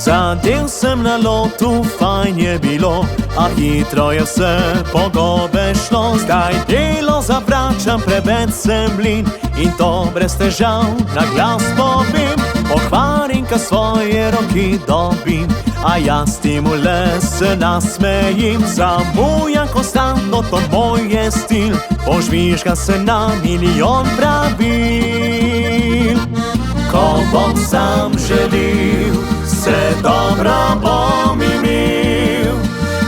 Zadev sem na lotu, fajn je bilo, a hitro je vse po gobe šlo. Zdaj delo zavračam, preveč sem blin in to brez težav na glas povem. Pokvarim, ka svoje roki dobim, a jaz temu le se nasmejim. Zamujam konstantno, to moj je stil, požvižga se na milijon pravil. Ko bom sam želil, se dobro bom imel,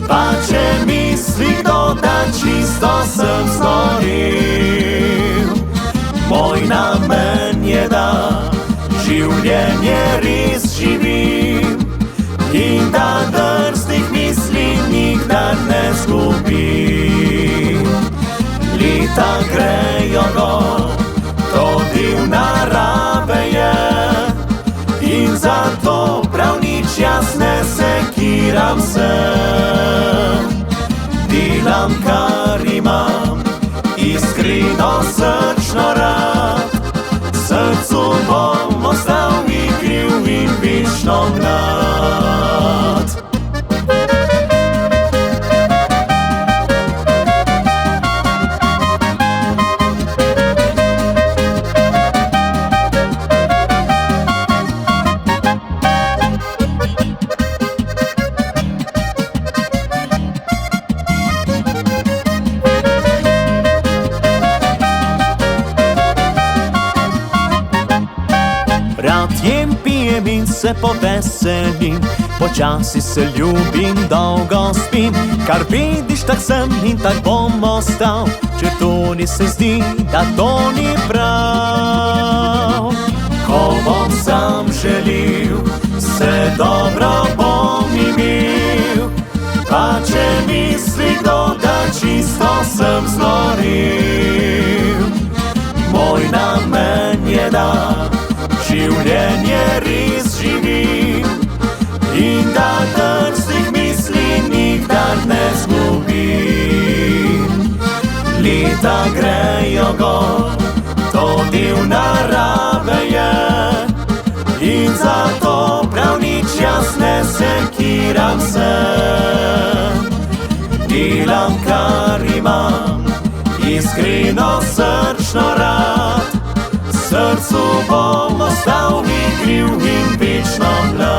pa če misli kdo, da čisto sem zgorel. Moj namen je, da življenje res živim in da drznih misli nikdar ne zgubim. Leta grejo gor, to del narave je, in zato prav nič jaz ne sekiram se. Delam, kar imam, iskreno, srčno rad, srcu bom ostal igriv in večno mlad. Rad jem, pijem in se poveselim, počasi se ljubim, dolgo spim. Kar vidiš, tak sem in tak bom ostal, če tudi se zdi, da to ni prav. Ko bom sam želil, se dobro bom imel, pa če misli kdo, da čisto sem zgorel. Moj namen je, da življenje res živim in da drznih misli nikdar ne zgubim. Leta grejo gor, to del narave je, in zato prav nič jaz ne sekiram se. Delam, kar imam, iskreno, srčno rad, srcu bom ostal igriv in večno mlad.